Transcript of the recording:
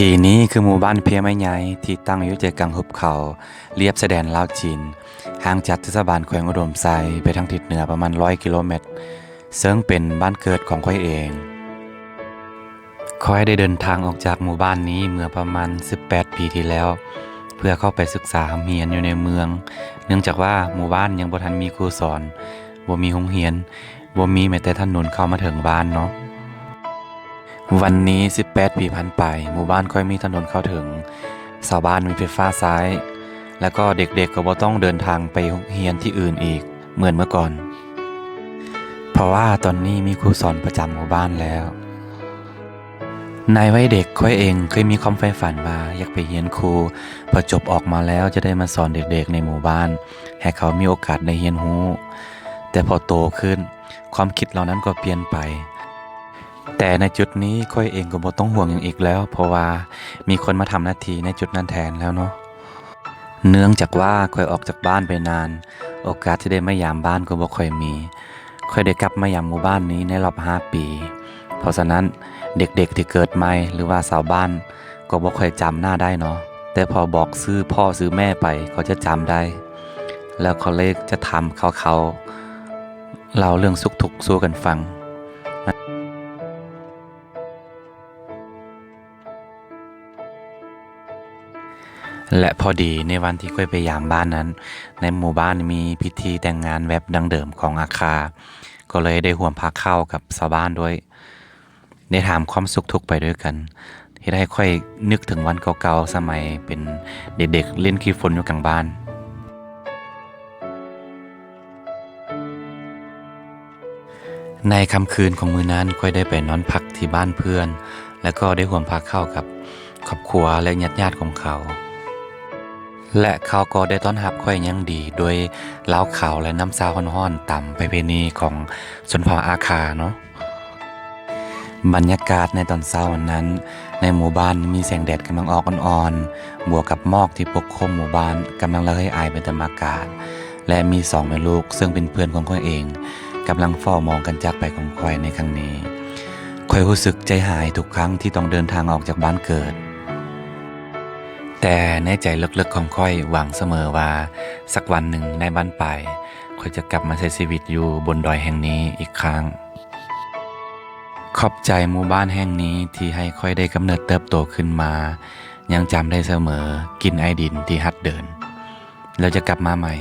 ที่นี้คือหมู่บ้านเพียงไม่ใหญ่ที่ตั้งอยู่ใจกลางหุบเขาเรียบชายแดนลาวจีนห่างจากเทศบาลแขวงอุดมไซไปทางทิศเหนือประมาณ100 กิโลเมตรซึ่งเป็นบ้านเกิดของข้อยเองข้อยได้เดินทางออกจากหมู่บ้านนี้เมื่อประมาณ18 ปีที่แล้วเพื่อเข้าไปศึกษาเรียนอยู่ในเมืองเนื่องจากว่าหมู่บ้านยังบ่ทันมีครูสอนบ่มีโรงเรียนบ่มีแม้แต่ถนนเข้ามาถึงบ้านเนาะวันนี้18 ปีผ่านไปหมู่บ้านค่อยมีถนนเข้าถึงชาวบ้านมีไฟฟ้าใช้แล้วก็เด็กๆก็บ่ต้องเดินทางไปโรงเรียนที่อื่นอีกเหมือนเมื่อก่อนเพราะว่าตอนนี้มีครูสอนประจำหมู่บ้านแล้วในวัยเด็กค่อยเองเคยมีความใฝ่ฝันว่าอยากไปเรียนครูพอจบออกมาแล้วจะได้มาสอนเด็กๆในหมู่บ้านให้เขามีโอกาสได้เรียนรู้แต่พอโตขึ้นความคิดเหล่านั้นก็เปลี่ยนไปแต่ในจุดนี้ค่อยเองก็บ่ต้องห่วงอย่างอีกแล้วเพราะว่ามีคนมาทำหน้าที่ในจุดนั้นแทนแล้วเนาะเนื่องจากว่าค่อยออกจากบ้านไปนานโอกาสที่ได้มายามบ้านก็บ่ค่อยมีค่อยได้กลับมายามหมู่บ้านนี้ในรอบ5 ปีเพราะฉะนั้นเด็กๆที่เกิดใหม่หรือว่าชาวบ้านก็บ่ค่อยจำหน้าได้เนาะแต่พอบอกชื่อพ่อชื่อแม่ไปเขาจะจำได้แล้วเขาเลยจะทำเขาเล่าเรื่องสุขทุกข์สู่กันฟังและพอดีในวันที่ค่อยไปยามบ้านนั้นในหมู่บ้านมีพิธีแต่งงานแบบดั้งเดิมของอาคาก็เลยได้ร่วมพาข้าวกับชาวบ้านด้วยได้ถามความสุขทุกข์ไปด้วยกันเฮ็ดให้ค่อยนึกถึงวันเก่าๆสมัยเป็นเด็กๆเล่นขี้ฝนอยู่กลางบ้านในค่ำคืนของมื้อนั้นค่อยได้ไปนอนพักที่บ้านเพื่อนแล้วก็ได้ร่วมพาข้าวกับครอบครัวและญาติๆของเขาและเขาก็ได้ต้อนรับค่อยอย่างดีโดยเหล้าขาวและน้ำซาวฮ้อนๆตามประเพณีของชนเผ่าอาคาเนาะบรรยากาศในตอนเช้าวันนั้นในหมู่บ้านมีแสงแดดกำลังออกอ่อนๆบวกกับหมอกที่ปกคลุมหมู่บ้านกำลังระเหยอายเป็นธรรมอากาศและมี2แม่ลูกซึ่งเป็นเพื่อนของข้อยเองกำลังเฝ้ามองกันจากไปของข้อยในครั้งนี้ข้อยรู้สึกใจหายทุกครั้งที่ต้องเดินทางออกจากบ้านเกิดแต่ในใจลึกๆของข้อยหวังเสมอว่าสักวันหนึ่งในบ้านปลายข้อยจะกลับมาใช้ชีวิตอยู่บนดอยแห่งนี้อีกครั้งขอบใจหมู่บ้านแห่งนี้ที่ให้ข้อยได้กำเนิดเติบโตขึ้นมายังจำได้เสมอกลิ่นไอดินที่หัดเดินแล้วจะกลับมาใหม่